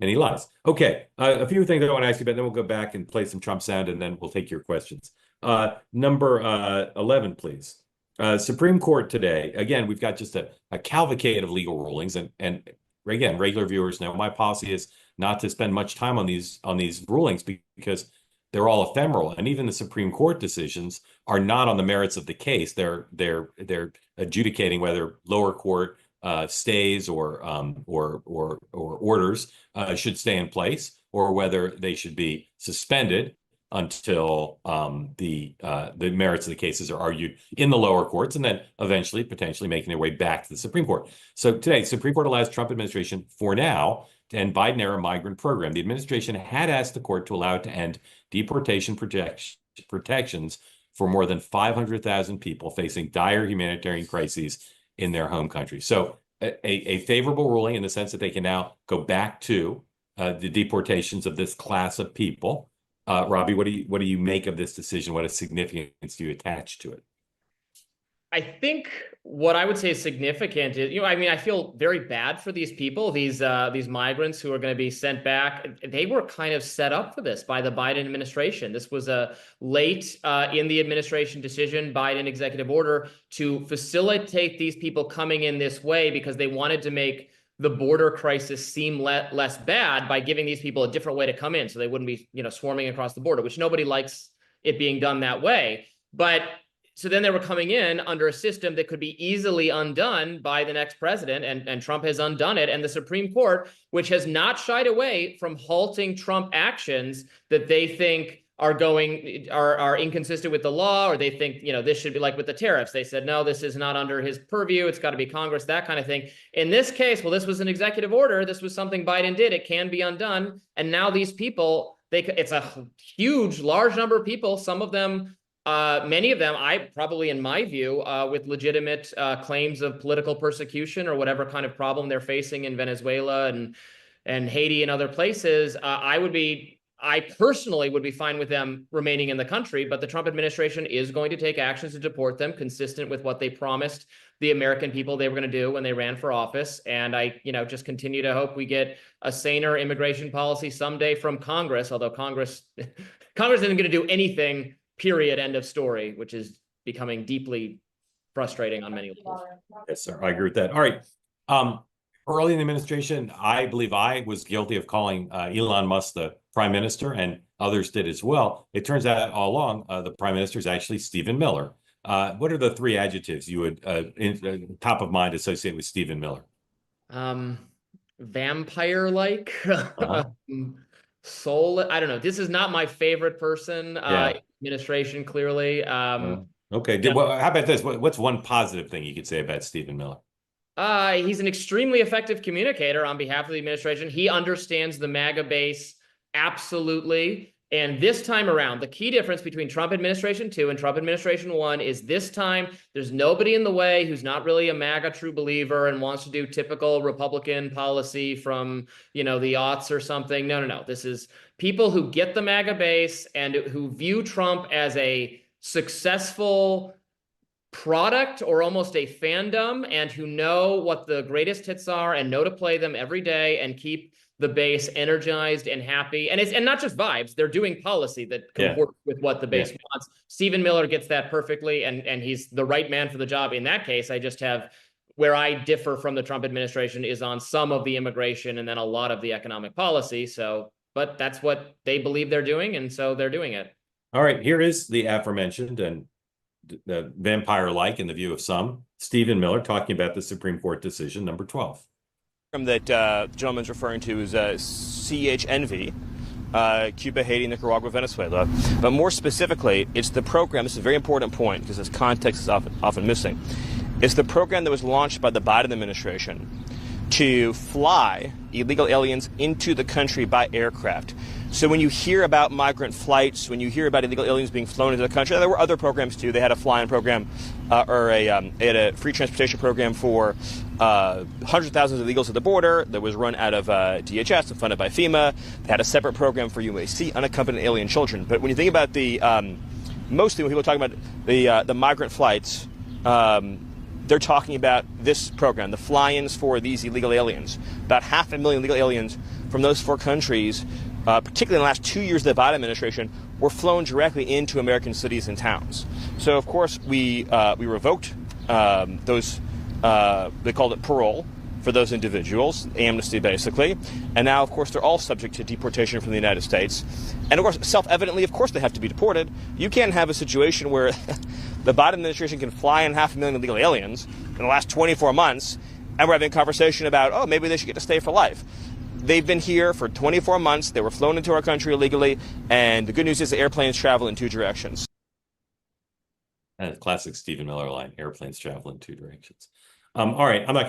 and he lies. Okay, a few things I want to ask you about, then we'll go back and play some Trump sound, and then we'll take your questions. Number 11, please. Supreme Court today. Again, we've got just a cavalcade of legal rulings, and again, regular viewers know my policy is not to spend much time on these rulings because they're all ephemeral, and even the Supreme Court decisions are not on the merits of the case. They're adjudicating whether lower court stays or orders should stay in place, or whether they should be suspended until the merits of the cases are argued in the lower courts, and then eventually potentially making their way back to the Supreme Court. So today, Supreme Court allows Trump administration for now to end Biden-era migrant program. The administration had asked the court to allow it to end deportation protections for more than 500,000 people facing dire humanitarian crises in their home country. So a favorable ruling in the sense that they can now go back to the deportations of this class of people. Robbie, what do you make of this decision? What significance do you attach to it? I think what I would say is significant is, I mean, I feel very bad for these people, these migrants who are going to be sent back. They were kind of set up for this by the Biden administration. This was a late in the administration decision, Biden executive order to facilitate these people coming in this way because they wanted to make the border crisis seem less bad by giving these people a different way to come in, so they wouldn't be, swarming across the border, which nobody likes it being done that way. But so then they were coming in under a system that could be easily undone by the next president, and Trump has undone it. And the Supreme Court, which has not shied away from halting Trump actions that they think are inconsistent with the law, or they think, this should be like with the tariffs. They said, no, this is not under his purview. It's got to be Congress, that kind of thing. In this case, well, this was an executive order. This was something Biden did. It can be undone. And now these people, it's a huge, large number of people. Some of them, many of them, probably in my view, with legitimate claims of political persecution or whatever kind of problem they're facing in Venezuela and Haiti and other places, I personally would be fine with them remaining in the country, but the Trump administration is going to take actions to deport them consistent with what they promised the American people they were going to do when they ran for office. And I, just continue to hope we get a saner immigration policy someday from Congress, although Congress isn't going to do anything, period, end of story, which is becoming deeply frustrating on many levels. Yes, sir. I agree with that. All right. Early in the administration, I believe I was guilty of calling Elon Musk the prime minister, and others did as well. It turns out all along, the prime minister is actually Stephen Miller. What are the three adjectives you would, top of mind, associate with Stephen Miller? Vampire-like, soul. I don't know. This is not my favorite person. Administration, clearly. Okay. How about this? What's one positive thing you could say about Stephen Miller? He's an extremely effective communicator on behalf of the administration. He understands the MAGA base absolutely. And this time around, the key difference between Trump administration 2 and Trump administration 1 is this time there's nobody in the way who's not really a MAGA true believer and wants to do typical Republican policy from, the aughts or something. No. This is people who get the MAGA base and who view Trump as a successful product or almost a fandom, and who know what the greatest hits are and know to play them every day and keep the base energized and happy. And not just vibes, they're doing policy that comports with what the base wants. Stephen Miller gets that perfectly, and he's the right man for the job. In that case, I just have where I differ from the Trump administration is on some of the immigration and then a lot of the economic policy. But that's what they believe they're doing, and so they're doing it. All right, here is the aforementioned and the vampire-like, in the view of some, Stephen Miller talking about the Supreme Court decision number 12. That the gentleman's referring to is CHNV, Cuba, Haiti, Nicaragua, Venezuela. But more specifically, it's the program, this is a very important point because this context is often missing. It's the program that was launched by the Biden administration to fly illegal aliens into the country by aircraft. So when you hear about migrant flights, when you hear about illegal aliens being flown into the country, there were other programs too. They had a fly-in program they had a free transportation program for hundreds of thousands of illegals at the border that was run out of DHS and funded by FEMA. They had a separate program for UAC, unaccompanied alien children. But when you think about mostly when people talk about the migrant flights, they're talking about this program, the fly-ins for these illegal aliens. About 500,000 illegal aliens from those 4 countries, particularly in the last 2 years of the Biden administration, were flown directly into American cities and towns. So, of course, we revoked those, they called it parole for those individuals, amnesty basically. And now, of course, they're all subject to deportation from the United States. And of course, self-evidently, of course, they have to be deported. You can't have a situation where the Biden administration can fly in 500,000 illegal aliens in the last 24 months, and we're having a conversation about, oh, maybe they should get to stay for life. They've been here for 24 months. They were flown into our country illegally. And the good news is the airplanes travel in 2 directions. Classic Stephen Miller line, airplanes travel in 2 directions. All right, I'm not going